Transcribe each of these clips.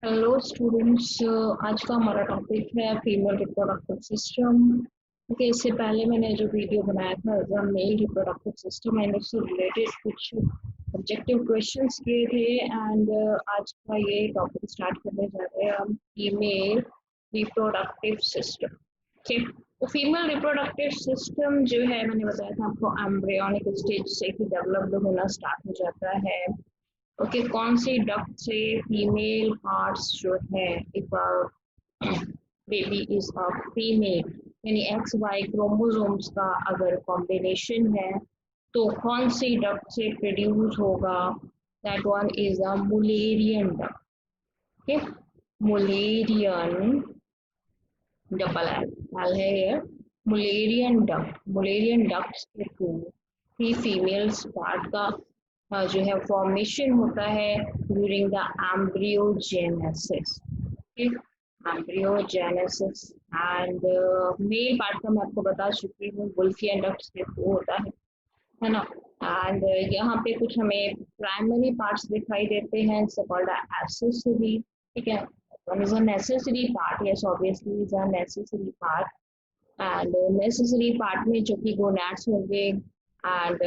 Hello students. आज का हमारा टॉपिक है फीमेल रिप्रोडक्टिव सिस्टम। ओके, इससे पहले मैंने जो वीडियो बनाया था मेल रिप्रोडक्टिव सिस्टम एंड उससे रिलेटेड कुछ ऑब्जेक्टिव क्वेश्चंस किए थे। एंड आज का ये टॉपिक स्टार्ट करने जा रहे हैं हम फीमेल रिप्रोडक्टिव सिस्टम। ओके, तो फीमेल रिप्रोडक्टिव सिस्टम जो है मैंने बताया था आपको एम्ब्रियोनिक स्टेज से ही डेवलप्ड होना स्टार्ट हो जाता है। ओके, कौन सी डक्ट से फीमेल पार्ट्स जो है if baby is a female यानी एक्स वाई क्रोमोसोम्स का अगर कॉम्बिनेशन है तो कौन सी डक्ट से प्रोड्यूस होगा, that one is a Mullerian duct. Okay, Mullerian double L है ये मुलेरियन डक्ट के थ्रू ही फीमेल्स पार्ट का जो है फॉर्मेशन होता है during the embryogenesis. Embryogenesis and male part का मैं आपको बता चुकी हूँ वुल्फियन डक्ट के थ्रू होता है ना। एंड यहाँ पे कुछ हमें प्राइमरी पार्ट्स दिखाई देते हैं, कॉल्ड एक्सेसरी। ठीक है, one is a necessary part, yes obviously is a necessary part। And necessary part में जो कि गोनैड्स होंगे एंड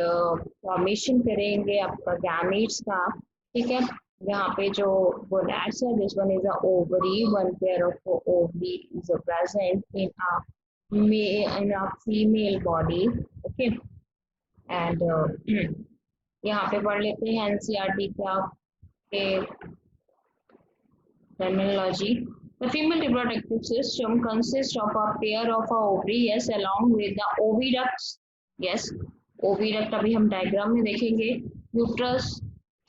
फॉर्मेशन करेंगे आपका गैमेट्स का। ठीक है, यहाँ पे जो गोनैड्स है this one is a ovary, one pair of ovary is present in a female body. Okay, and यहाँ पे पढ़ लेते हैं एनसीईआरटी का के terminology. The female reproductive system consists of a pair of a ovary, yes, along with the oviducts. Yes, oviduct अभी हम diagram में देखेंगे। Uterus,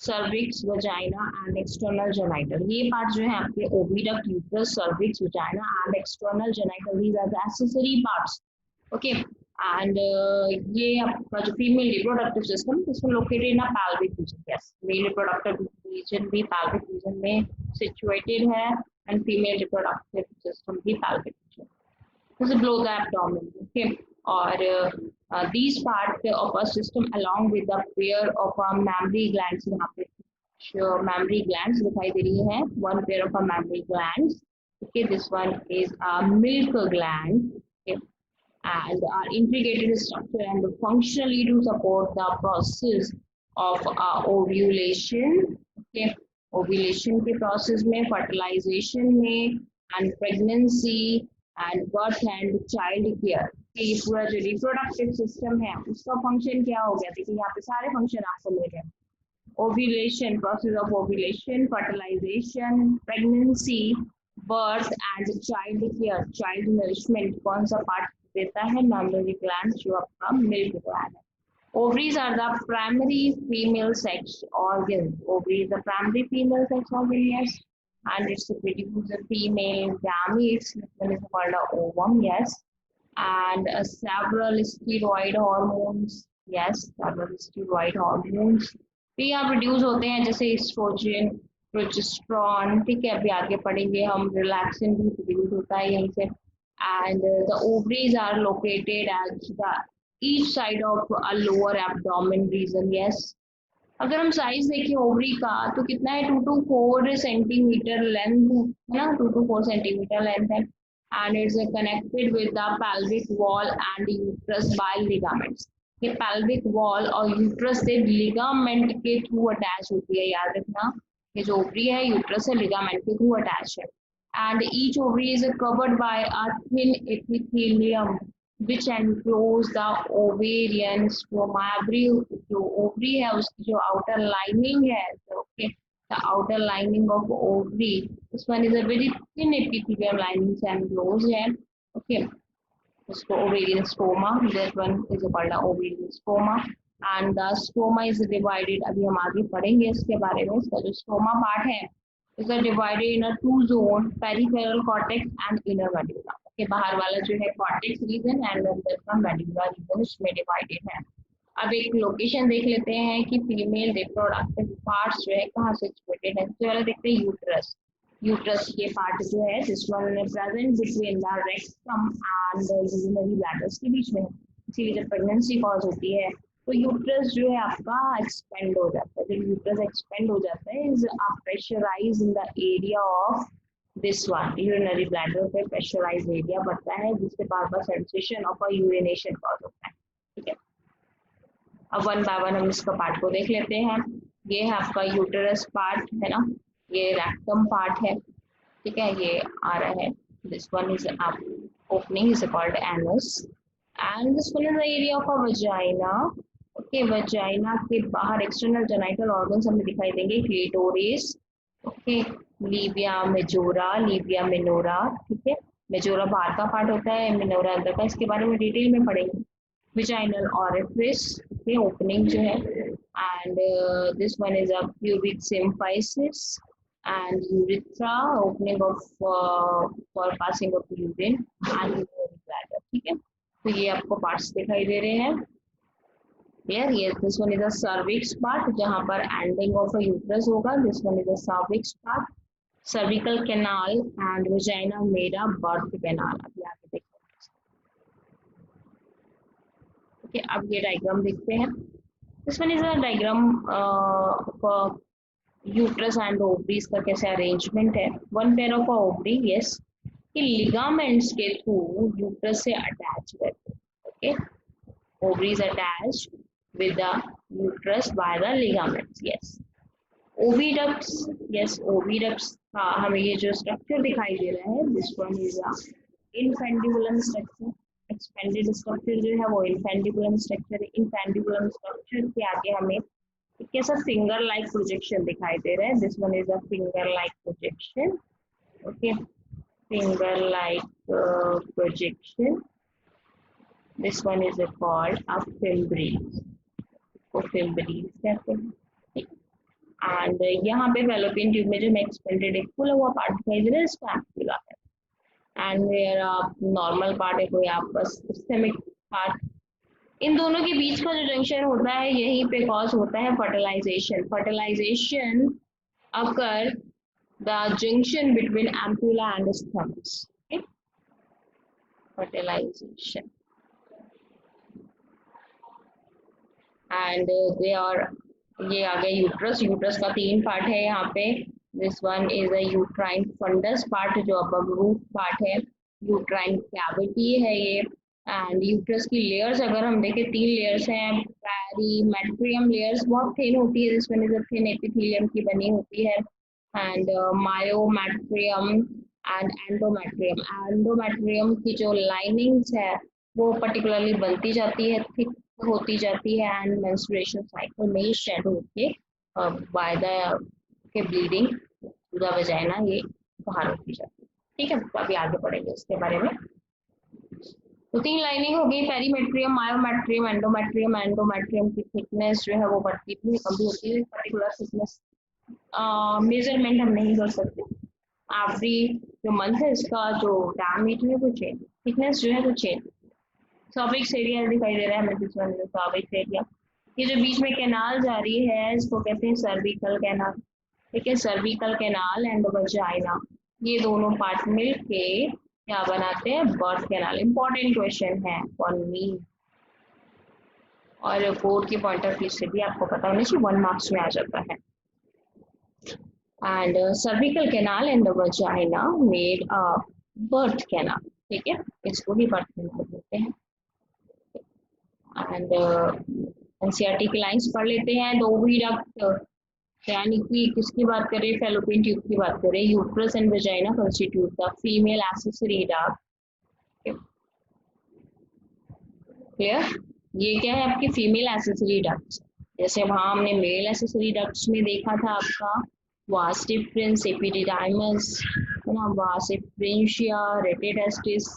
cervix, vagina and external genital. ये पार्ट जो है आपके oviduct, uterus, cervix, vagina and external genital, these are the accessory parts. Okay, and ये आपका जो फीमेल रिप्रोडक्टिव सिस्टम इसमें located in a pelvic region। Yes, male reproductive region भी pelvic region में situated है and female reproductive system भी pelvic region, this is below the abdomen। okay, और these part of a system along with the pair of a mammary glands, यहाँ पे mammary glands दिखाई दे रही है, one pair of a mammary glands। okay, this one is a milk gland। okay, and are integrated structure and functionally to support the process of ovulation। okay, ovulation के process में, fertilisation में and pregnancy and birth and child care. ये पूरा जो reproductive system है उसका function क्या हो गया, देखिए यहाँ पे सारे फंक्शन आपको मिल रहे हैं। Ovulation, process of ovulation, fertilization, pregnancy, birth and child care, child nourishment कौन सा पार्ट देता है, मेमोरी ग्लैंड जो आपका मिल्क ग्लैंड है। Ovaries are the primary female sex organ. Ovary is the primary female sex organ, yes, and it's to produce the female gametes. This one is called a ovum, yes, and several steroid hormones, yes, several steroid hormones भी यहाँ produce होते हैं, जैसे oestrogen, progesterone. ठीक है, अभी आगे पढ़ेंगे हम, रिलैक्सिन भी प्रोड्यूस होता है यहीं से। and the ovaries are located at the each side of a lower abdomen region। yes, अगर हम साइज देखें ओवरी का तो कितना है, 2 to 4 सेंटीमीटर लेंथ है ना, 2 to 4 सेंटीमीटर लेंथ है। And it's connected with the pelvic wall and uterus by ligaments। ये pelvic wall और यूट्रस से लिगामेंट के थ्रू अटैच होती है, याद रखना। ये जो ओवरी है यूट्रस से लिगामेंट के थ्रू अटैच है। and each ovary is covered by a thin epithelium which enclose the ovarian stroma। जो ovary है उसकी जो outer lining है, okay, the outer lining of ovary, this one is a very thin epithelium lining से enclosed है। okay, उसको ovarian stroma, that one is called a ovarian stroma and the stroma is divided, अभी हम आगे पढ़ेंगे इसके बारे में। इसका जो stroma part है is divided in a two zone, peripheral cortex and inner medulla। okay, बाहर वाला जो है cortex region and अंदर का medulla region इसमें divided है। अब एक लोकेशन देख लेते हैं कि फीमेल रिप्रोडक्टिव पार्ट्स जो है कहाँ सिचुएटेड है। सबसे पहले देखते हैं यूट्रस। यूट्रस ये पार्ट जो है this one present between the rectum and urinary bladders के बीच में, इसीलिए जब प्रेगनेंसी कॉज होती है तो यूट्रस जो है आपका एक्सपेंड हो जाता है। जब यूट्रस एक्सपेंड हो जाता है इज आप pressurise in the area of this one, urinary bladder पे प्रेशराइज एरिया बढ़ता है जिससे बार बार sensation of a urination cause होता है। ठीक है, अब वन बाय वन हम इसका पार्ट को देख लेते हैं। ये है आपका यूटेरस पार्ट है ना, ये रेक्टम पार्ट है। ठीक है, ये आ रहा है, दिस वन इज आप opening is called anus and this one is the area of a vagina. Okay, vagina के बाहर एक्सटर्नल जेनिटल ऑर्गन्स हमें दिखाई देंगे, clitoris, okay, Libya majora, Libya minora. ठीक है, मेजोरा बाहर का पार्ट होता है, मिनोरा अंदर का, इसके बारे में डिटेल में पढ़ेंगे। vaginal orifice, okay, opening जो है, and this one is a pubic symphysis and urethra, opening of for passing of urine and urinary bladder। ठीक है, तो ये आपको पार्ट्स दिखाई दे रहे हैं। Here, yes, this one is a cervix part जहाँ पर ending of a uterus होगा। This one is a cervix part, cervical canal and vagina मेरा birth canal। अभी आगे देखते हैं। अब ये डायग्राम देखते हैं। This one is a diagram for uterus and ovaries का कैसे अरेंजमेंट है। One pair of ovary, yes, ये लिगामेंट्स के थ्रू यूट्रस से अटैच रहते हैं। Okay, ovaries attach with the uterus by the ligaments, yes. Oviducts, yes, oviducts का हमें ये जो स्ट्रक्चर दिखाई दे रहा है, this one is a infundibulum structure. Expanded structure जो है वो इनफेंडिबुलम स्ट्रक्चर है। इनफेंडिबुलम स्ट्रक्चर के आगे हमें एक कैसा फिंगर लाइक प्रोजेक्शन दिखाई दे रहा है। This one is a finger like projection, okay, finger like projection. This one is called a fimbriae, को फिम्ब्रीज कहते हैं। एंड यहाँ पे फैलोपियन ट्यूब में जो हमें एक्सपेंडेड एक खुला हुआ पार्ट दिखाई दे रहा है, इसका एम्पुला है। एंड मेरा नॉर्मल पार्ट है कोई आपका सिस्टेमिक पार्ट। इन दोनों के बीच का जो जंक्शन होता है यहीं पे कॉज होता है fertilisation. Fertilisation occur the junction between ampulla and isthmus, fertilisation and they are, ये आ गया यूट्रस। यूट्रस का तीन पार्ट है यहाँ पे। This one is a uterine fundus part जो अब रूफ पार्ट है, यूट्राइन कैविटी है ये। एंड यूट्रस की लेयर्स अगर हम देखें, तीन लेयर्स हैं। पेरीमेट्रियम लेयर्स बहुत थिन होती है, this one is a thin epithelium की बनी होती है। And myometrium and endometrium, endometrium की जो लाइनिंग्स है वो पर्टिकुलरली बनती जाती है, थिक होती जाती है एंड मेंस्ट्रुएशन साइकिल में शेड होके बाय द के ब्लीडिंग टू द वजाइना ये बाहर होती जाती है। ठीक है, तो अभी आगे पढ़ेंगे इसके बारे में। तो तीन लाइनिंग हो गई, पेरीमेट्रियम, मायोमेट्रियम, एंडोमेट्रियम। एंडोमेट्रियम की थिकनेस जो है वो बढ़ती भी कम भी होती है। पर्टिकुलर थिकनेस मेजरमेंट हम नहीं कर सकते। एवरी जो मंथ है इसका जो डायमीटर है वो चेंज, थिकनेस जो है वो चेंज। सर्विक्स एरिया दिखाई दे रहा है हमें, this one is cervix area. ये जो बीच में कैनाल जा रही है इसको कहते हैं सर्विकल कैनाल। ठीक है, सर्विकल कैनाल एंड वजाइना ये दोनों पार्ट मिलके क्या बनाते हैं, बर्थ कैनाल। इंपॉर्टेंट क्वेश्चन है फॉर मी और बोर्ड के पॉइंट ऑफ व्यू से भी आपको पता होना चाहिए, 1 मार्क्स में आ जाता है। And cervical canal and vagina made a birth canal. ठीक है, इसको ही बर्थ कैनाल बोलते हैं। एंड एनसीईआरटी की लाइंस पढ़ लेते हैं। दो ओविडक्ट यानी कि किसकी बात करें, फैलोपियन ट्यूब की बात करें। Uterus and vagina constitute the female accessory duct. Clear, ये क्या है आपकी फीमेल एक्सेसरी डक्ट्स। जैसे वहां हमने मेल एक्सेसरी डक्ट्स में देखा था आपका वास डिफरेंस, एपिडिडाइमस है ना, वास डिफरेंशिया, रेटिडेस्टिस,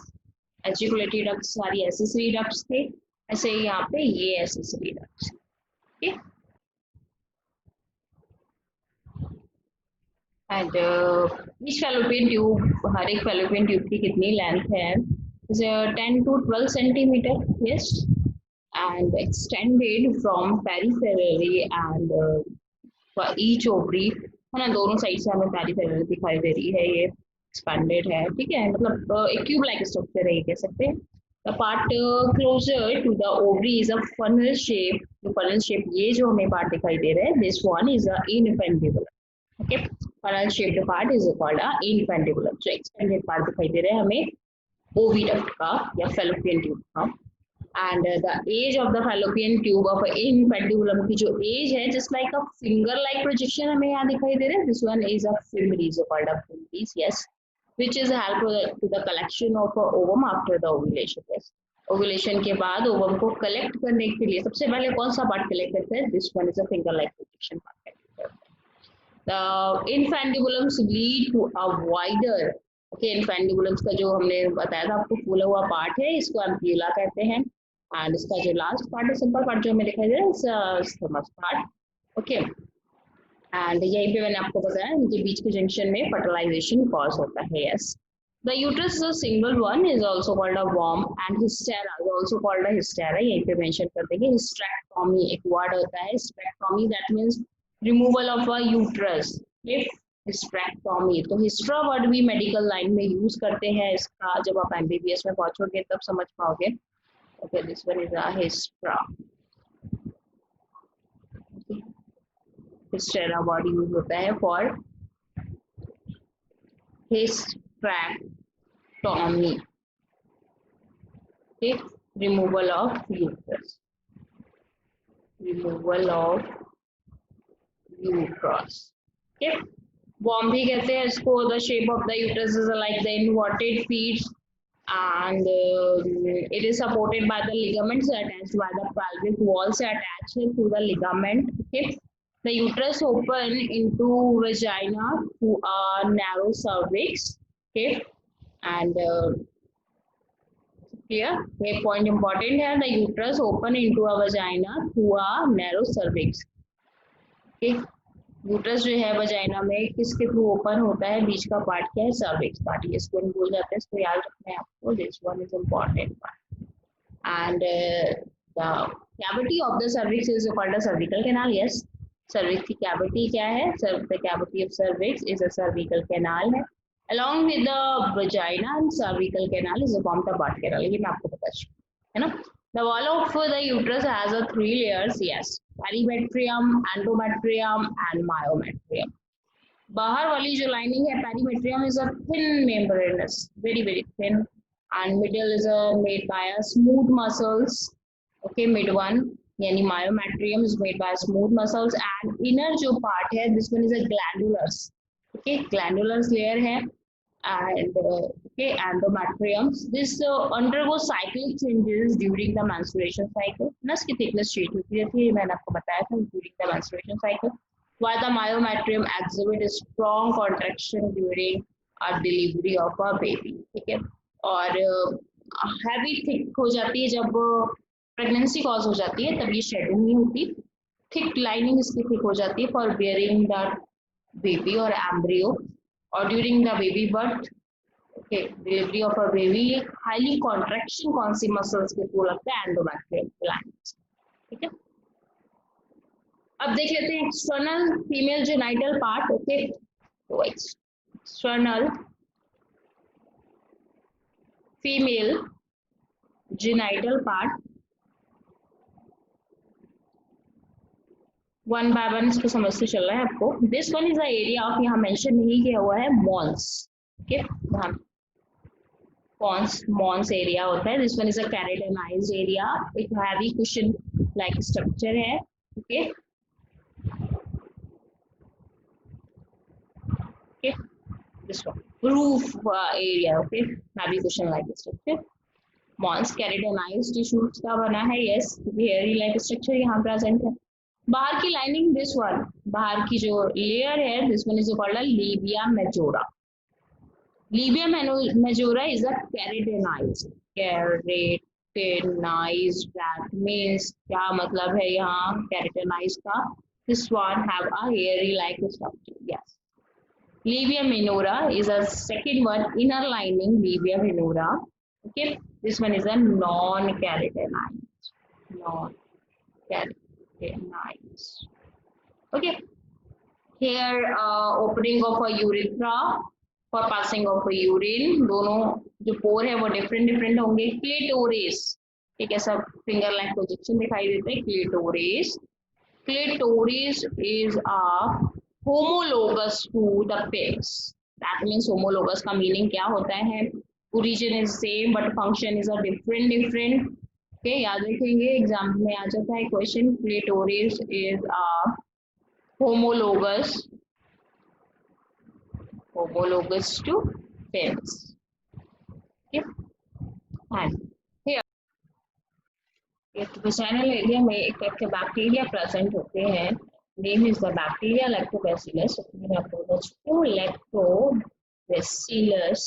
एजिकुलेटरी डक्ट्स सारी एक्सेसरी डक्ट्स थे। ऐसे ही यहाँ पे ये एक्सेसरी डक्ट्स। ठीक, एंड ईच फैलोपियन ट्यूब, हर एक फैलोपियन ट्यूब की कितनी लेंथ है, 10 to 12 centimetre, yes, and extended from peripherally and each ovary है ना, दोनों साइड से हमें पेरिफेरल दिखाई दे रही है, ये एक्सपेंडेड है। ठीक है, मतलब एक क्यूब लाइक स्ट्रक्चर है ये कह सकते हैं। The part closer to the ovary is a funnel shape. तो funnel shape ये जो हमें part दिखाई दे रहा है, this one is a infundibulum. Okay, funnel shaped part is called a infundibulum. So extended part दिखाई दे रहा है हमें oviduct का या fallopian tube का. And the age of the fallopian tube of infundibulum की जो age है, just like a finger like projection हमें यहाँ दिखाई दे रहा है. This one is a fimbriz, called a fimbriz, yes, which is help to the collection of ovum after the ovulation. Yes, ovulation के बाद ovum को collect करने के लिए सबसे पहले कौन सा part collect करता है? This one is a finger like projection part. The infundibulums lead to a wider, okay, infundibulums का जो हमने बताया था आपको फूला हुआ पार्ट है, इसको एम्प्यूला कहते हैं. एंड इसका जो लास्ट पार्ट है, सिंपल पार्ट जो हमें दिखाई दे रहा है, स्टमक पार्ट. ओके, एंड यहीं पे मैंने आपको बताया इनके बीच के जंक्शन में फर्टिलाइजेशन कॉज होता है. Yes, the uterus is a single one, is also called a वर्म, and hystera is also called a hystera. यहीं पे मेंशन कर देंगे. हिस्टेरेक्टोमी एक वर्ड होता है, hysterectomy that means removal of a uterus. Hysterectomy, तो हिस्ट्रा वर्ड भी मेडिकल लाइन में यूज करते हैं इसका. जब आप एमबीबीएस में पहुंचोगे तब समझ पाओगे. Okay, this one is a hystera. Hystera word use होता है for hysterectomy, okay, removal of uterus, removal of uterus. Okay, worm भी कहते हैं इसको. the shape of the uterus is like the inverted feet, and it is supported by the ligaments attached by the pelvic wall से attached to the ligament. Okay, the uterus open into vagina to a narrow cervix. Okay, and clear, ये point important है. the uterus open into a vagina through a narrow cervix. okay, uterus जो है vagina में किसके through open होता है? बीच का part क्या है? Cervix part. इसको भूल जाते हैं, इसको याद रखना है आपको. This one is important part. And the cavity of the cervix is called a cervical canal. Yes, cervix की कैविटी क्या है? The cavity of cervix is a cervical canal है. along with the vagina and cervical canal is formed the birth canal. ये मैं आपको बता चुकी है ना. The wall of the uterus has a 3 layers. Yes, perimetrium, endometrium and myometrium. बाहर वाली जो लाइनिंग है perimetrium is a thin membranous, very thin, and middle is made by a smooth muscles. Okay, mid one यानी myometrium is made by smooth muscles, and inner जो part है this one is a glandulars. Okay, glandulars layer है. And okay, endometrium, this undergoes cyclic changes during the menstruation cycle. नस की thickness change होती रहती है, मैंने आपको बताया था, during the menstruation cycle. While the myometrium exhibit a strong contraction during a delivery of a baby. ठीक है, और heavy thick हो जाती है जब pregnancy cause हो जाती है, तब ये shedding नहीं होती. thick lining इसकी thick हो जाती है for bearing the baby or embryo, or during the baby birth. okay, delivery of a baby, highly contraction कौन सी muscles के थ्रू लगता है? endometrium glands. ठीक है, अब देख लेते हैं external female genital part. Okay, तो external female genital part one by one इसको समझते चल रहा है आपको. This one is the area of, यहाँ मेंशन नहीं किया हुआ है, मॉन्स. ओके, मॉन्स एरिया होता है. This one is a keratinized area. एक हैवी कुशन लाइक स्ट्रक्चर है. Okay, okay, this one roof area. Okay, heavy cushion like structure. Mons keratinized tissues का बना है. यस, हेयरी लाइक स्ट्रक्चर यहाँ present है. बाहर की लाइनिंग, दिस वन, बाहर की जो लेयर है, this one is called labia majora. Labia majora is a keratinized. Keratinized that means क्या मतलब है यहाँ केराटिनाइज्ड का? This one have a hairy like structure. Yes, labia minora is a second one, inner lining labia minora. Okay, this one is a non-keratinized. Okay, here opening of a urethra. For passing of urine, दोनों जो पोर है वो different different होंगे। Clitoris, ठीक है, सब finger like projection दिखाई देते हैं। Clitoris, clitoris is a homologous to the penis. That means homologous का मीनिंग क्या होता है? Origin is same but function is a different different. Okay, याद रखेंगे, एग्जाम में आ जाता है question. Clitoris is a homologous homologous to penis. Okay, and here vaginal area में एक टाइप के बैक्टीरिया प्रेजेंट होते हैं। Name is the bacteria lactobacillus. Lactobacillus,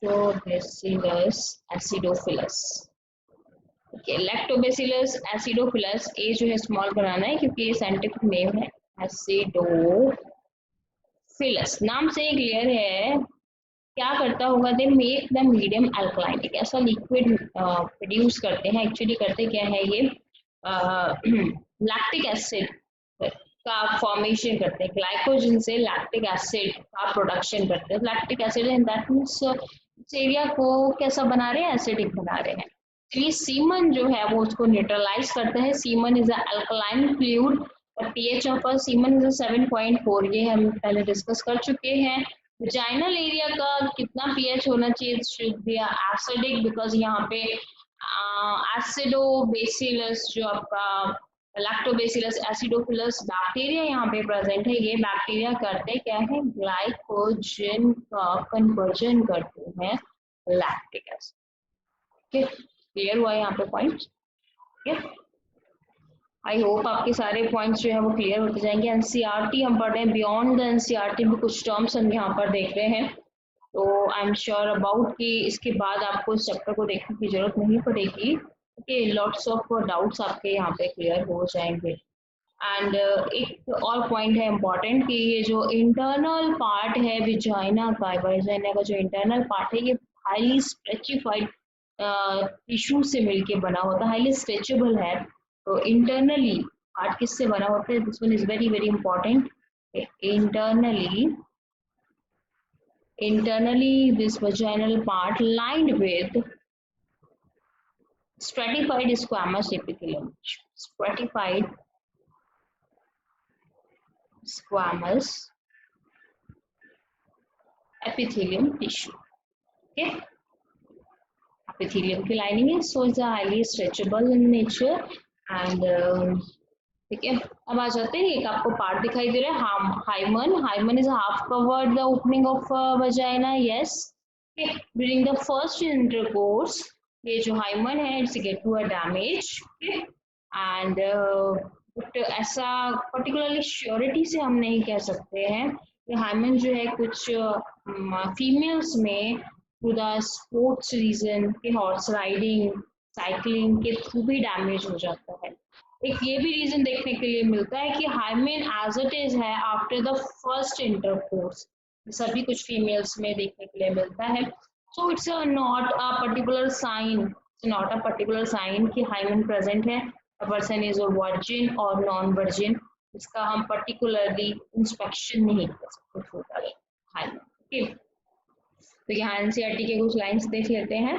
lactobacillus acidophilus. Okay, lactobacillus acidophilus, ये जो है स्मॉल बनाना है क्योंकि ये साइंटिफिक नेम है। एसिडोफिलस नाम से क्लियर है क्या करता होगा? They make the medium alkaline, एक ऐसा लिक्विड प्रोड्यूस करते हैं। एक्चुअली करते क्या है ये? लैक्टिक एसिड का फॉर्मेशन करते हैं। ग्लाइकोजन से लैक्टिक एसिड का प्रोडक्शन करते हैं। Lactic acid in that means area को कैसा बना रहे हैं? एसिडिक बना रहे हैं। ये सीमन जो है वो उसको न्यूट्रलाइज करता है। सीमन इज अल्कलाइन फ्लूइड और पीएच ऑफ सीमन इज 7.4, ये हम पहले डिस्कस कर चुके हैं। वजाइनल एरिया का कितना पीएच होना चाहिए? शुड बी एसिडिक, बिकॉज यहाँ पे एसिडोबैसिलस जो आपका लैक्टोबैसिलस एसिडोफिलस बैक्टीरिया यहाँ पे प्रेजेंट है। ये बैक्टीरिया करते क्या है? ग्लाइकोजन का कन्वर्जन करते हैं लैक्टिक एसिड। क्लियर हुआ यहाँ पे पॉइंट? आई होप आपके सारे पॉइंट्स जो है वो क्लियर होते जाएंगे। एनसीईआरटी हम पढ़ रहे हैं, बियॉन्ड द एनसीईआरटी में कुछ टर्म्स हम यहाँ पर देख रहे हैं, तो आई एम श्योर अबाउट कि इसके बाद आपको इस चैप्टर को देखने की जरूरत नहीं पड़ेगी। ओके, लॉट्स ऑफ डाउट्स आपके यहाँ पे क्लियर हो जाएंगे। एंड एक और पॉइंट है इम्पॉर्टेंट कि ये जो इंटरनल पार्ट है विजाइना का, विजाइना का जो इंटरनल पार्ट है ये हाईली स्ट्रेचिफाइड टिश्यू से मिलके बना होता है, हाईली स्ट्रेचेबल है। तो इंटरनली पार्ट किससे बना होता है? This one is very very important. internally this vaginal part lined with stratified squamous epithelium, stratified squamous epithelium tissue. Okay, epithelium की lining है, so it's highly stretchable in nature and ठीक है। अब आ जाते हैं, एक आपको पार्ट दिखाई दे रहा है hymen. Hymen is half covered the opening of vagina, yes. During the first intercourse ये जो हाइमन है it's get to a damage and ऐसा पर्टिकुलरली श्योरिटी से हम नहीं कह सकते हैं कि हाइमन जो है कुछ फीमेल्स में टू द स्पोर्ट्स रीजन के हॉर्स राइडिंग साइकिलिंग के थ्रू भी डैमेज हो जाता है। एक ये भी रीजन देखने के लिए मिलता है कि हाइमेन एज इट इज है आफ्टर द फर्स्ट इंटरकोर्स, सभी कुछ फीमेल्स में देखने के लिए मिलता है। So it's not a particular sign, not a particular sign कि हाइमेन प्रेजेंट है, a person is a virgin और नॉन वर्जिन, इसका हम पर्टिकुलरली इंस्पेक्शन नहीं कर सकते होता है हाइमेन। तो यहाँ एनसीईआरटी के कुछ लाइंस देख लेते हैं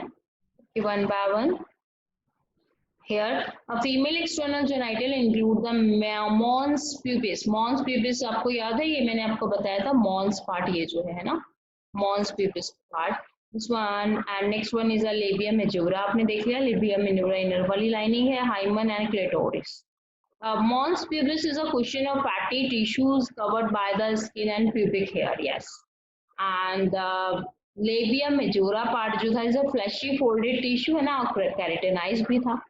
one by one. Here, a female external genital include the mons pubis. Mons pubis आपको याद है, ये मैंने आपको बताया था, mons part ये जो है ना, mons pubis part. This one and next one is a labia majora. आपने देख लिया, labia majora inner वाली lining है, hymen and clitoris. Mons pubis is a cushion of fatty tissues covered by the skin and pubic hair. Yes, and labia majora part जो था is a fleshy folded tissue है ना, keratinized भी था,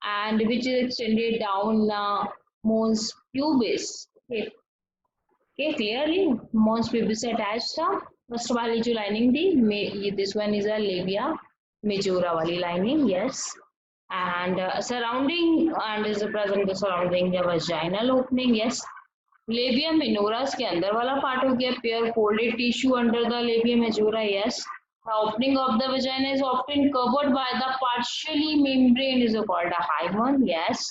and which is extended down mons pubis. Okay, clearly mons pubis attached था। First वाली जो lining थी this one is a labia majora वाली lining, yes, and surrounding and is present the surrounding the vaginal opening, yes. labia minora के अंदर वाला part हो गया, pair folded tissue under the labia majora, yes. The opening of the vagina is often covered by the partially membrane is called a hymen, yes.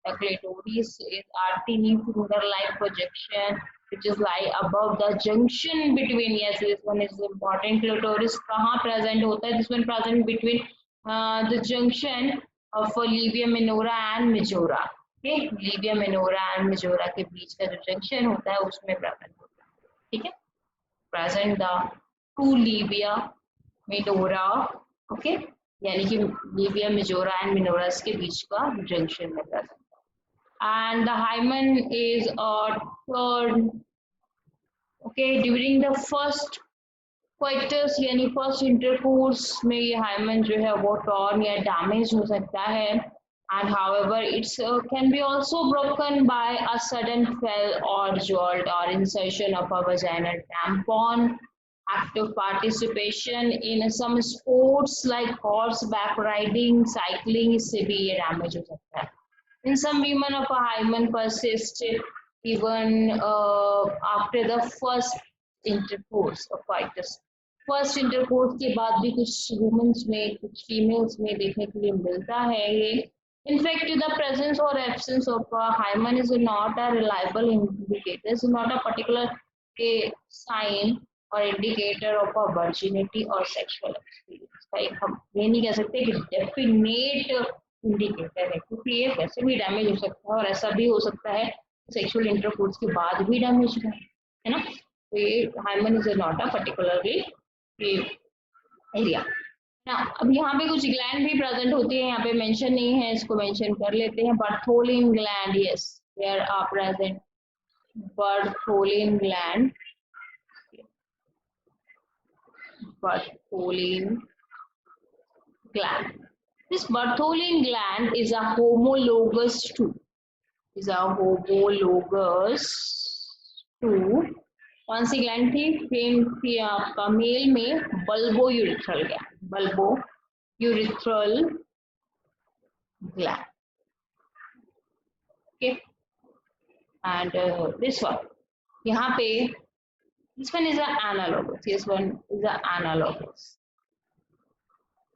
The clitoris is artiny finger-like projection which is lie above the junction between, yes, this one is important. Clitoris कहाँ present होता है? This one present between the junction of labia minora and majora. Okay, labia minora and majora के बीच का जो junction होता है उसमें present होता है. ठीक है, present the two labia minora. Okay, यानी कि labia majora and minora के बीच का junction में present. And the hymen is third. Okay, during the first coitus यानी फर्स्ट इंटरकोर्स में ये हाइमन जो है वो टॉर्न या डैमेज हो सकता है. And however, it's can be also broken by a sudden fall or jolt or insertion of a vaginal tampon. Active participation in some sports like horseback riding, cycling इससे भी ये डैमेज हो सकता है. In some women of a hymen persists even after the first intercourse of coitus. First intercourse के बाद भी कुछ वुमेन्स में, कुछ फीमेल्स में देखने के लिए मिलता है ये. इनफैक्ट द प्रेजेंस और absence of hymen is not a reliable indicator, is not a particular sign और इंडिकेटर ऑफ अ वर्जिनिटी और सेक्सुअल एक्सपीरियंस. का एक हम ये नहीं कह सकते कि डेफिनेट इंडिकेटर है, क्योंकि ये वैसे भी डैमेज हो सकता है और ऐसा भी हो सकता है सेक्सुअल इंटरकोर्स के बाद भी डैमेज है ना. तो ये hymen is not a particularly area ना. अब यहाँ पे कुछ ग्लैंड भी प्रेजेंट होती है, यहाँ पे मेंशन नहीं है, इसको मेंशन कर लेते हैं. Bartholin gland, yes, there are present Bartholin gland. Bartholin gland. This Bartholin gland is a homologous to. Is a homologous to. कौन सी ग्लैंड थी? सेम थी आपका मेल में bulbo urethral gland. Bulbo urethral gland. Okay, and this one यहाँ पे this one is an analogous. This one is an analogous.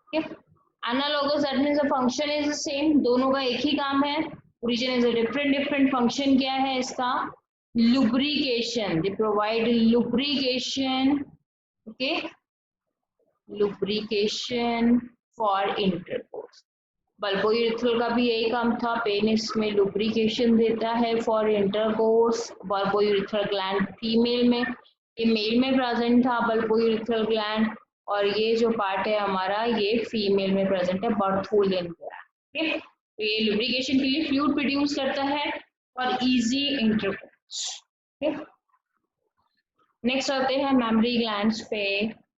Okay, analogous that means the function is the same. दोनों का एक ही काम है. Origin is a different function. क्या है इसका? Lubrication. They provide lubrication. Okay, lubrication for intercourse. बल्बोयूरिथ्रल का भी यही काम था. पेनिस में lubrication देता है for intercourse. बल्बोयूरिथ्रल ग्लैंड फीमेल में, ये मेल में प्रेजेंट था बल्बोयूरिथ्रल ग्लैंड, और ये जो पार्ट है हमारा ये फीमेल में प्रेजेंट है बर्थोलिन ग्लैंड. तो ये लुब्रिकेशन के लिए फ्लूइड प्रोड्यूस करता है और इजी इंटरकोर्स. नेक्स्ट आते हैं मैमरी ग्लैंड्स पे.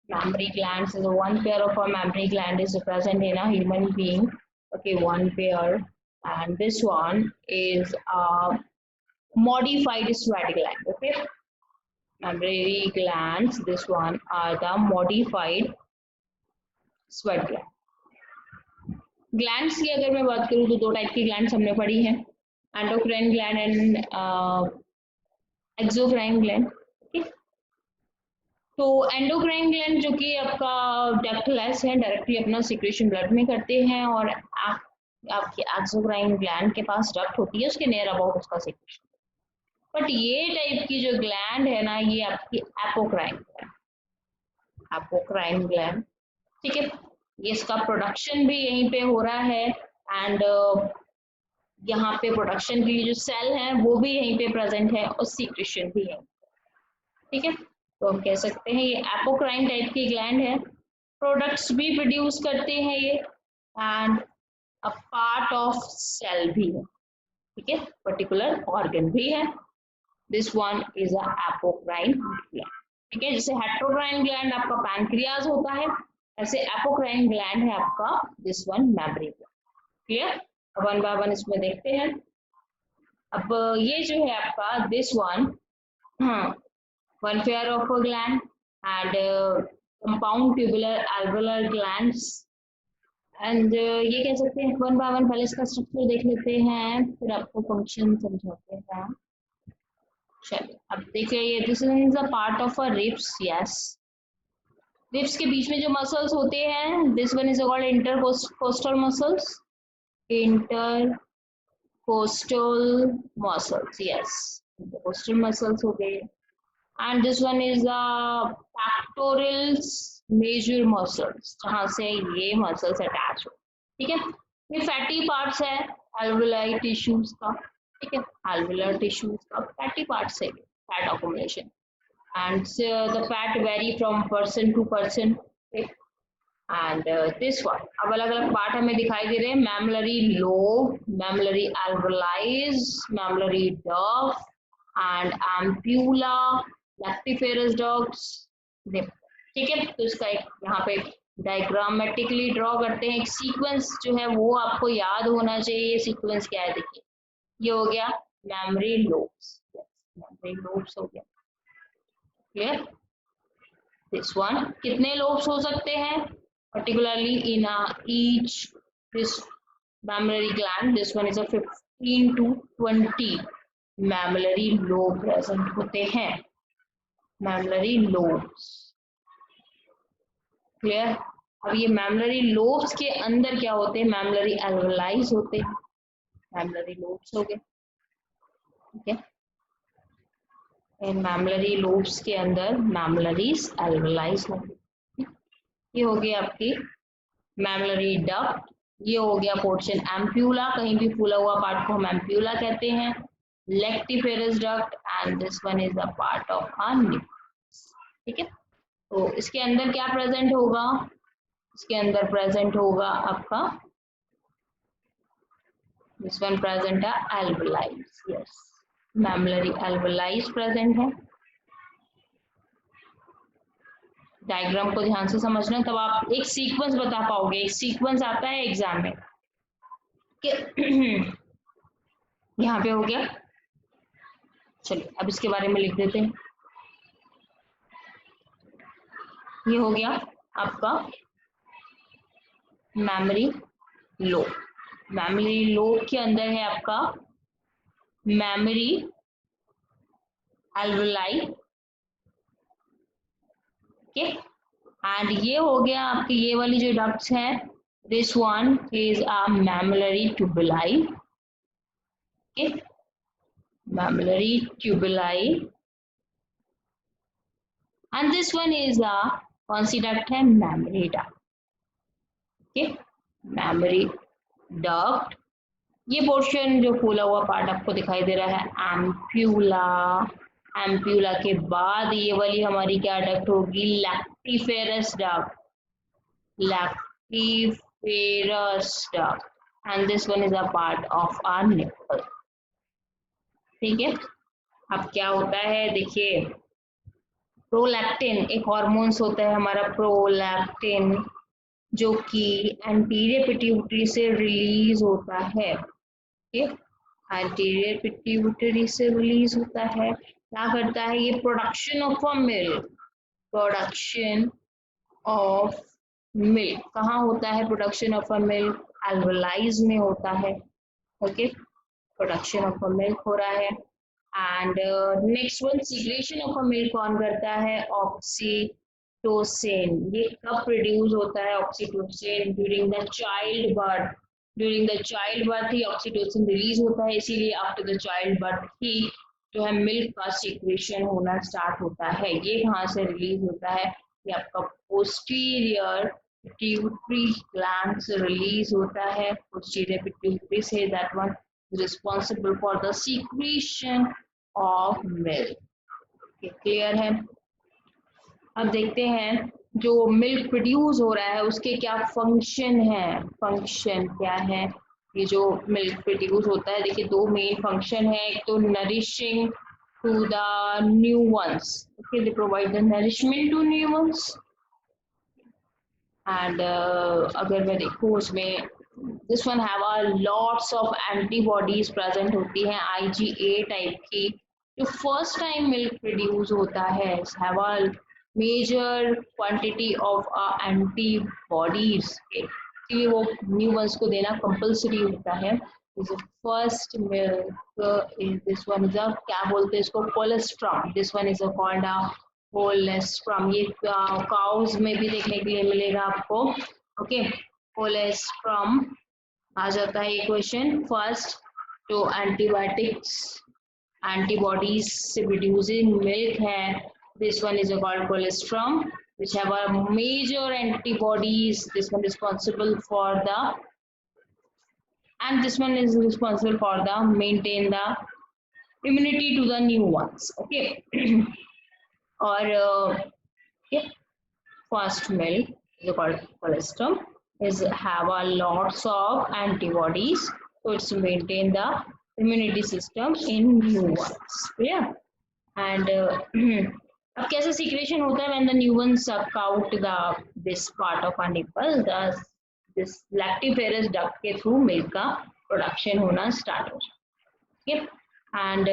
Memory glands is one pair of a mammary gland is present in a human being. Okay, one pair, and this one is a modified sweat gland. Okay, mammary glands, this one are the modified sweat gland. Glands की अगर मैं बात करूँ तो दो type की glands हमने पढ़ी हैं, endocrine gland and exocrine gland. तो एंडोक्राइन ग्लैंड जो कि आपका डक्टलेस है, डायरेक्टली अपना सिक्रेशन ब्लड में करते हैं, और आपकी एक्सोक्राइन ग्लैंड के पास डक्ट होती है, उसके नियर अबाउट उसका सिक्रेशन. बट ये टाइप की जो ग्लैंड है ना, ये आपकी एपोक्राइन ग्लैंड. एपोक्राइन ग्लैंड, ठीक है, ये इसका प्रोडक्शन भी यहीं पे हो रहा है, एंड यहाँ पे प्रोडक्शन के लिए जो सेल है वो भी यहीं पे प्रेजेंट है, और सीक्रेशन भी है. ठीक है, तो हम कह सकते हैं ये एपोक्राइन टाइप की ग्लैंड है. प्रोडक्ट्स भी प्रोड्यूस करते हैं ये, and a part of cell भी है. ठीक है, पर्टिकुलर ऑर्गन भी है. This one is a apocrine gland. ठीक है, जैसे हेट्रोक्राइन ग्लैंड आपका पैनक्रियाज होता है, ऐसे एपोक्राइन ग्लैंड है आपका this one mammary gland. Clear? One by one इसमें देखते हैं. अब ये जो है आपका this one one pair of gland and compound tubular एल्वेओलर glands. And ये कह सकते हैं वन बाय वन. पहले इसका स्ट्रक्चर देख लेते हैं, फिर आपको फंक्शन समझाते हैं. चलिए, अब देखिए, this is a part of a ribs. Yes, ribs के बीच में जो मसल्स होते हैं, this one is called intercostal muscles. Intercostal intercostal muscles. Yes, intercostal muscles हो गए. And this one is the pectoral major muscles, जहाँ से ये muscles attach हो. ठीक है. ये fatty parts है alveoli tissues का. ठीक है. Alveolar tissues का fatty parts है fat accumulation. And the fat vary from person to person. And this one, अब अलग अलग पार्ट हमें दिखाई दे रहे हैं. मैमलरी लोब, मैमलरी alveoli, मैमलरी डफ एंड एम्प्यूला, लैक्टिफेरस डक्ट्स. ठीक है. तो इसका एक यहाँ पे डायग्रामेटिकली ड्रॉ करते हैं. एक सीक्वेंस जो है वो आपको याद होना चाहिए. सीक्वेंस क्या है देखिए. ये हो गया मैमरी लोब्स. मैमरी लोब्स हो गया. क्लियर. दिस वन, कितने लोब्स हो सकते हैं particularly in each this mammary gland. This one is a 15 to 20 mammillary lobe present होते हैं. mammillary lobes. clear. अब ये mammillary lobes के अंदर क्या होते हैं. mammillary alveoli होते हैं. mammillary lobes हो गए. ठीक है. mammillary lobes के अंदर mammillary alveoli होंगे. ये हो गया आपकी मैमलरी डक्ट. ये हो गया पोर्शन एम्प्यूला, कहीं भी फूला हुआ पार्ट को हम एम्प्यूला कहते हैं. Lactiferous duct and this one is the part of our nipples. ठीक है. तो इसके अंदर क्या प्रेजेंट होगा. इसके अंदर प्रेजेंट होगा आपका दिस वन प्रेजेंट है alveoli. यस, मैमलरी alveoli प्रेजेंट है. डायग्राम को ध्यान से समझना, तब आप एक सीक्वेंस बता पाओगे. एक सीक्वेंस आता है एग्जाम में कि यहाँ पे हो गया. चलिए अब इसके बारे में लिख देते हैं. ये हो गया आपका मैमरी लोब. मैमरी लोब के अंदर है आपका मैमरी alveoli. ओके. एंड ये हो गया आपकी ये वाली जो डक्ट्स है. This one is a mammary tubuli. Okay. Mammary tubuli. And this one is a कौन सी डक्ट है. Mammary duct. Okay. Mammary duct. ये पोर्शन जो फूला हुआ पार्ट आपको दिखाई दे रहा है एम्प्यूला. एम्प्यूला के बाद ये वाली हमारी क्या डक्ट होगी. Lactiferous duct. Lactiferous duct. And this one is a part of our nipple. ठीक है. अब क्या होता है देखिए. प्रोलैक्टिन एक हॉर्मोन्स होता है हमारा प्रोलैक्टिन, जो कि एंटीरियर पिट्यूटरी से रिलीज होता है. एंटीरियर पिट्यूटरी से रिलीज होता है. क्या करता है ये. Production of a milk. Production of milk कहाँ होता है. Production of a milk alveoli में होता है. Okay. Production of a milk हो रहा है. And next one secretion of a milk कौन करता है. ऑक्सीटोसिन. ये कब प्रोड्यूस होता है oxytocin. During the child birth. During the child birth he oxytocin release होता है. इसीलिए आफ्टर द चाइल्ड बर्थ ही जो है मिल्क का सीक्रेशन होना स्टार्ट होता है. ये कहाँ से रिलीज होता है. ये आपका पोस्टीरियर पिट्यूटरी ग्लैंड से रिलीज होता है. पोस्टीरियर पिट्यूटरी से. That one is responsible for the secretion of milk. Clear है. अब देखते हैं जो मिल्क प्रोड्यूस हो रहा है उसके क्या फंक्शन है. फंक्शन क्या है. ये जो मिल्क प्रोड्यूस होता है देखिए दो मेन फंक्शन है. एक तो nourishing to the new ones. Okay. They provide the nourishment to new ones. And अगर मैं देखूँ उसमें this one have a lots of antibodies present होती हैं IgA टाइप की. जो फर्स्ट टाइम मिल्क प्रोड्यूस होता है have a major quantity of antibodies. इसलिए वो न्यू वंस को देना कंपल्सरी होता है. First milk is this one is क्या बोलते हैं इसको. Colostrum. This one is called a colostrum. ये काउज में भी देखने के लिए मिलेगा आपको. ओके. कोलेस्ट्रम आ जाता है ये क्वेश्चन. फर्स्ट जो antibodies से producing milk है, this one is called colostrum, which have a major antibodies. This one responsible for the, and this one is responsible for the maintain the immunity to the new ones. Okay. Or first milk is called colostrum, is have a lots of antibodies, so it's maintain the immunity system in new ones. Yeah. And अब कैसे secretion होता है when the new ones suck out the this part of a nipple, the this lactiferous duct के through milk का production होना start हो जाता है. एंड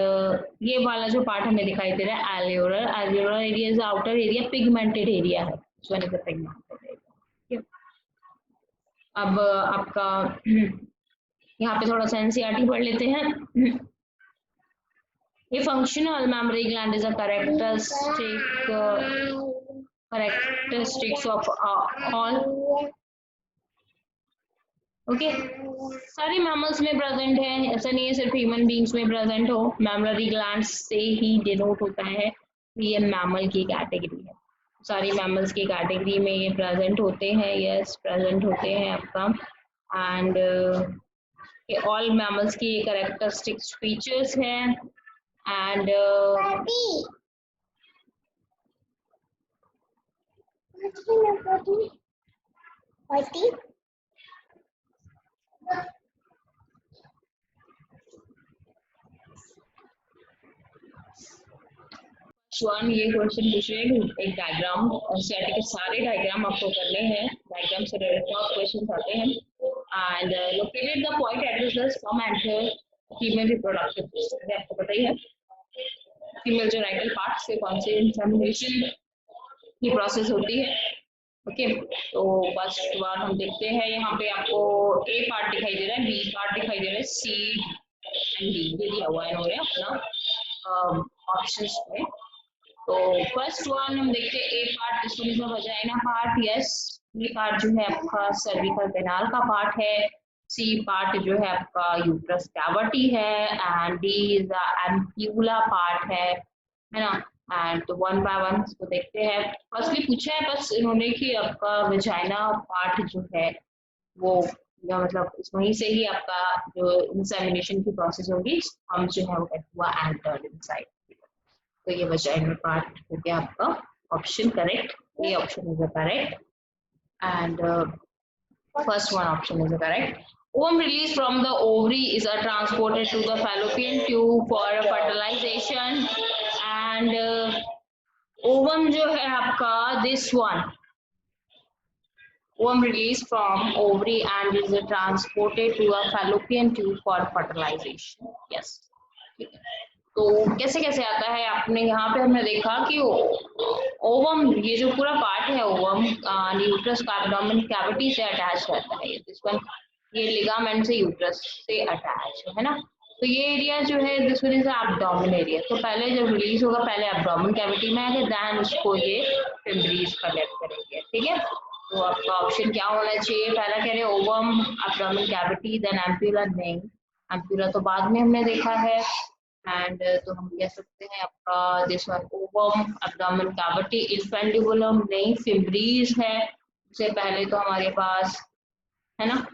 ये वाला जो पार्ट हमें दिखाई दे रहा है alveolar area is outer area, pigmented area है. This one is the pigmented area. अब आपका यहाँ पे थोड़ा सा एनसीईआरटी पढ़ लेते हैं. A functional mammary gland is a characteristics of all. Okay सारे मैमल्स में प्रेजेंट है, ऐसा नहीं है सिर्फ ह्यूमन बींग्स में प्रेजेंट हो. मैमलरी ग्लैंड्स से ही डिनोट होता है ये मैमल की कैटेगरी है. सारी मैमल्स की कैटेगरी में ये प्रेजेंट होते हैं. यस प्रेजेंट होते हैं आपका. एंड ऑल मैमल्स की कैरेक्टरिस्टिक्स फीचर्स हैं. एंड वन ये क्वेश्चन पूछ रहे हैं एक डायग्राम एनसीईआरटी के सारे डायग्राम आपको करने हैं. डायग्राम से रिलेटेड क्वेश्चन आते हैं. And located the point address the sperm and female reproductive system. आपको पता ही है फीमेल जो राइटल पार्ट से कौन से इंसेमिनेशन की प्रोसेस होती है. ओके तो फर्स्ट बार हम देखते हैं. यहाँ पे आपको ए पार्ट दिखाई दे रहा है, बी पार्ट दिखाई दे रहा है, सी एंड डी ये दिया हुआ है इन्होंने अपना ऑप्शंस में. तो फर्स्ट वन हम देखते हैं A part. This one is the vagina part. Yes B part जो है आपका सर्विकल कैनाल का पार्ट है. सी पार्ट जो है आपका यूट्रस कैविटी है. And D is the ampulla part है ना. एंड तो वन बाय वन इसको देखते हैं. फर्स्टली पूछा है बस इन्होंने कि आपका वजाइना पार्ट जो है वो मतलब वहीं से ही आपका जो इंसेमिनेशन की प्रोसेस होगी हम जो है वो हुआ एंटर्ड इनसाइड. तो ये वजाइनल पार्ट हो गया आपका ऑप्शन करेक्ट. ये option is correct and first one option is correct. Ovum released from the ovary is transported to the fallopian tube for fertilization. And ovum जो है आपका this one ovum released from ovary and is transported to a fallopian tube for fertilization. Yes. तो कैसे कैसे आता है आपने यहाँ पे हमने देखा कि ओवम ये जो पूरा पार्ट है ओवम यूट्रस का एब्डोमेन कैविटी से अटैच रहता है. दिस वन ये लिगामेंट से यूट्रस से अटैच है ना. तो ये एरिया जो है this one is abdomen area. तो पहले जब रिलीज होगा पहले एब्डोमेन कैविटी में आगे देन उसको ये फिम्ब्रीज कलेक्ट करेंगे. ठीक है. तो आपका ऑप्शन क्या होना चाहिए. पहला कह रहे ovum abdomen cavity then ampulla. नहीं एम्प्यूला तो बाद में हमने देखा है. एंड तो हम कह सकते हैं आपका this one ovum abdomen cavity infundibulum. नहीं फिम्ब्रीज है. उससे पहले तो हमारे पास है ना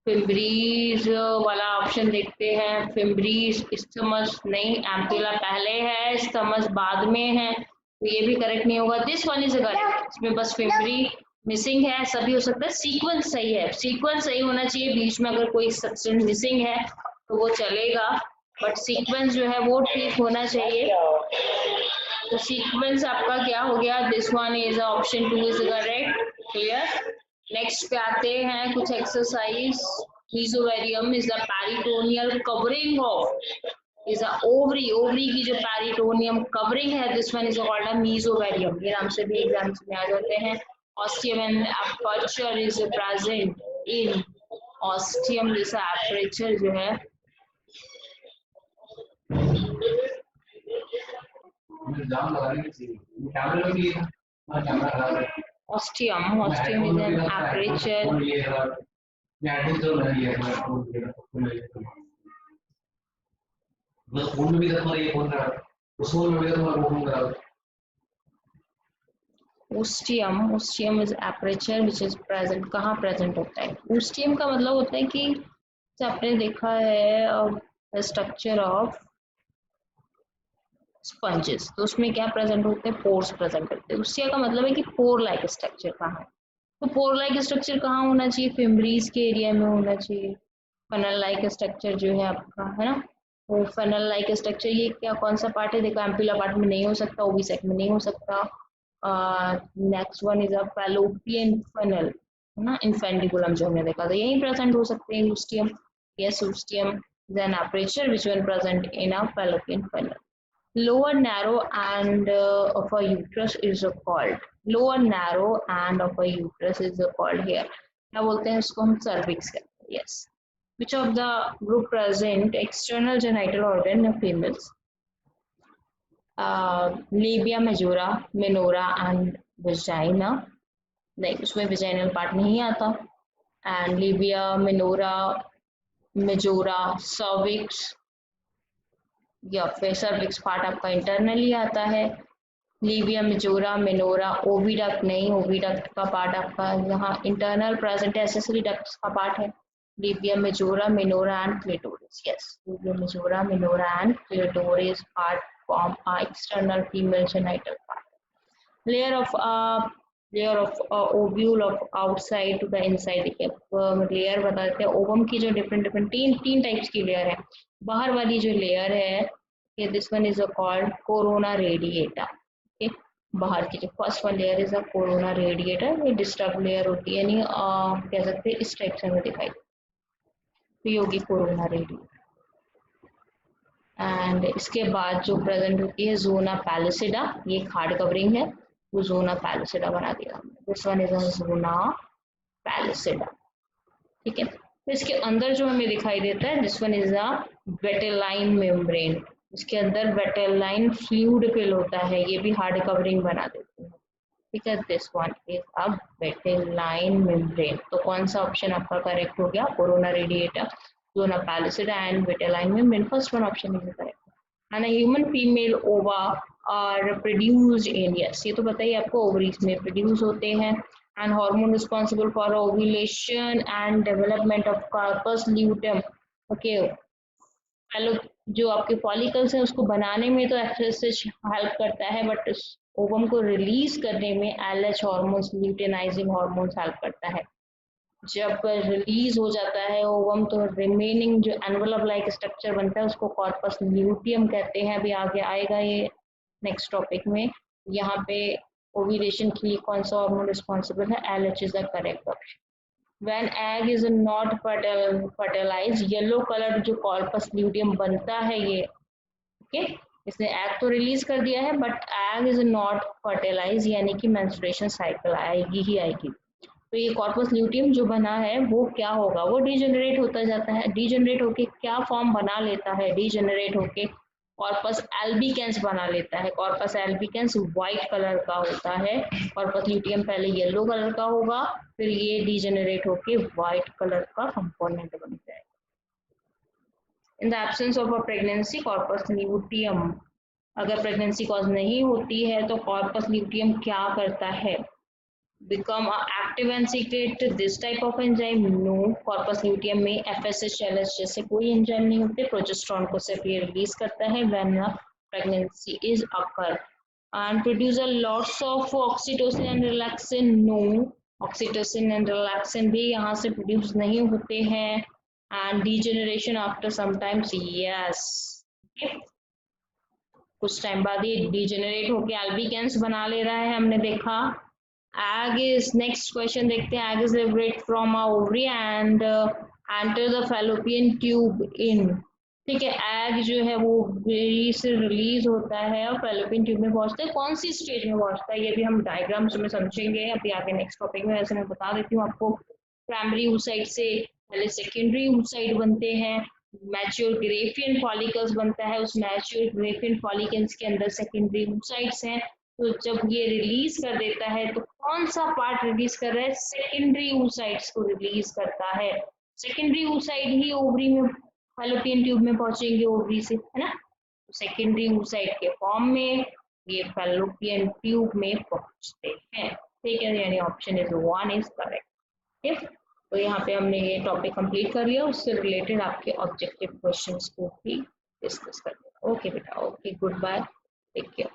फिम्ब्रीज वाला ऑप्शन देखते हैं. फिम्ब्रीज स्टमस नहीं एम्प्यूला पहले है स्टमस बाद में है. तो ये भी करेक्ट नहीं होगा. This one is correct. इसमें बस फिम्ब्री मिसिंग है. सभी हो सकता है. सीक्वेंस सही है. सीक्वेंस सही होना चाहिए. बीच में अगर कोई सब्सटेंस मिसिंग है तो वो चलेगा बट सीक्वेंस जो है वो ठीक होना चाहिए. तो सीक्वेंस आपका क्या हो गया. This one is option 2 is correct. Clear. Next पे आते हैं कुछ exercise. मीजोवेरियम is the peritoneal covering of is the ovary. Ovary की जो पेरिटोनियम कवरिंग है दिस वन इज कॉल्ड अ मीजोवेरियम. ये नाम से भी एग्जाम्स में आ जाते हैं. Ostium and aperture is present in ostium. जैसा एपर्चर जो है ostium is an aperture. मतलब खून में भी दर्द हो रही है, खून खराब, उस खून में भी दर्द हो रहा है, खून खराब। Ostium is aperture which is present, कहाँ प्रेजेंट होता है? ओस्टियम का मतलब होता है कि आपने देखा है स्ट्रक्चर ऑफ स्पंजेस, तो उसमें क्या प्रेजेंट होते हैं? पोर्स प्रेजेंट होते हैं। ओस्टिया का मतलब है कि पोर लाइक स्ट्रक्चर कहाँ है, तो पोर लाइक स्ट्रक्चर कहाँ होना चाहिए? फिम्ब्रीज के एरिया में होना चाहिए। फनल लाइक स्ट्रक्चर जो है आपका, है ना, वो फनल लाइक स्ट्रक्चर ये क्या कौन सा पार्ट है? देखो एम्पुला पार्ट में नहीं हो सकता, ओविसेक में नहीं हो सकता। Next one is a fallopian funnel, है ना, इन्फेंडिकुलम जो हमने देखा था यही प्रेजेंट हो सकते हैं ostium. Yes, ostium then aperture which one present in a fallopian funnel. Lower narrow and of a uterus is called, lower narrow and of a uterus is called here, क्या बोलते हैं इसको? हम cervix कहते हैं। yes, which of the group present external genital organ of females? labia majora, minora and vagina, नहीं उसमें vaginal part नहीं आता, and labia minora majora cervix, या फिर सर्विक्स पार्ट आपका इंटरनली आता है। लीविया मेजोरा मिनोरा ओविडक्ट नहीं, ओविडक्ट का पार्ट आपका यहाँ इंटरनल प्रेजेंट है, एसेसरी डक्ट का पार्ट है। Labia majora minora and clitoris, yes, labia majora minora and clitoris part form a external female genital part. Layer of ovule of outside to the inside, देखिए layer बता देते हैं ovum की जो different different तीन types की layer है। बाहर वाली जो लेयर है this one is called corona radiata, okay, बाहर की जो first one layer is a corona radiator, ये डिस्टर्ब लेयर होती है, यानी कह सकते हैं इस टाइप से हमें दिखाई, तो ये होगी कोरोना रेडिएटर। एंड इसके बाद जो प्रेजेंट होती है जोना पैलिसिडा, ये हार्ड कवरिंग है, वो जोना पैलिसिडा बना दिया। दिस वन इज अ जोना पैलिसिडा, ठीक है। तो इसके अंदर जो हमें दिखाई देता है this one is a vitelline membrane, इसके अंदर वेटेलाइन फ्लूइड फिल होता है, ये भी हार्ड कवरिंग बना देते हैं, ठीक है। This one is a vitelline membrane, तो कौन सा ऑप्शन आपका करेक्ट हो गया? Corona radiata, zona pellucida and vitelline membrane, first one option is correct. and a human female ova are produced in, yes ये तो बताइए आपको, ओवरीज में प्रोड्यूस होते हैं, and hormone responsible for ovulation and development of corpus luteum, okay, पहले जो आपके फॉलिकल्स हैं उसको बनाने में तो एफएसएच हेल्प करता है, बट ओवम को रिलीज करने में LH hormones, luteinising hormones help करता है। जब रिलीज हो जाता है ओवम तो रिमेनिंग जो एनवलप लाइक स्ट्रक्चर बनता है उसको कॉर्पस ल्यूटियम कहते हैं, अभी आगे आएगा ये नेक्स्ट टॉपिक में। यहाँ पे ओव्यूलेशन के लिए कौन सा हार्मोन रिस्पॉन्सिबल है? LH is the correct option. When egg is not fertilize, yellow colour जो कॉर्पस ल्यूटियम बनता है ये, ओके, इसने एग तो रिलीज कर दिया है but egg is not fertilize, यानी कि मेंस्ट्रुएशन साइकिल आएगी ही आएगी, तो ये कॉर्पस ल्यूटियम जो बना है वो क्या होगा? वो डिजेनरेट होता जाता है, डिजेनरेट होके क्या फॉर्म बना लेता है? डिजेनरेट होके कॉर्पस एल्बिकेंस बना लेता है। कॉर्पस एल्बिकेंस व्हाइट कलर का होता है, कॉर्पस ल्यूटियम पहले येलो कलर का होगा, फिर ये डिजेनरेट होके व्हाइट कलर का कंपोनेंट बन जाएगा। In the absence of a pregnancy corpus luteum, अगर प्रेगनेंसी कॉज नहीं होती है तो कॉर्पस ल्यूटियम क्या करता है? become active and secrete this type of enzyme? No, corpus luteum में FSH LH जैसे कोई एंजाइम नहीं होते, प्रोजेस्टेरॉन को सिर्फ ये रिलीज करता है when a pregnancy is occur and produce a lots of oxytocin and relaxin. No, oxytocin and relaxin भी यहाँ से प्रोड्यूस नहीं होते हैं and degeneration after sometimes, yes, okay. कुछ टाइम बाद ये डिजेनरेट होके एल्बिकेंस बना ले रहा है, हमने देखा। एग इज, नेक्स्ट क्वेश्चन देखते हैं, egg is liberate from a ovary and enter the fallopian tube इन, ठीक है, एग जो है वो ओवरी से रिलीज होता है और फैलोपियन ट्यूब में पहुंचता है, कौन सी स्टेज में पहुंचता है ये भी हम डायग्राम्स में समझेंगे अभी आगे नेक्स्ट टॉपिक में। वैसे मैं बता देती हूँ आपको, प्राइमरी oocyte से पहले सेकेंडरी oocyte बनते हैं, मैच्योर ग्रेफियन फॉलिकल्स बनता है, उस मैच्योर ग्रेफियन फॉलिकल्स के अंदर सेकेंडरी oocytes हैं, तो जब ये रिलीज कर देता है तो कौन सा पार्ट रिलीज कर रहा है? सेकेंडरी oocytes को रिलीज करता है। सेकेंडरी oocyte ही ओवरी में फैलोपियन ट्यूब में पहुंचेंगे ओवरी से, है ना, सेकेंडरी oocyte के फॉर्म में ये फैलोपियन ट्यूब में पहुंचते हैं। ठीक है, यानी ऑप्शन इज 1 इज करेक्ट। ठीक, तो यहाँ पे हमने ये टॉपिक कंप्लीट कर लिया, उससे रिलेटेड आपके ऑब्जेक्टिव क्वेश्चंस को भी डिस्कस कर लिया। ओके बेटा, okay, goodbye, take care.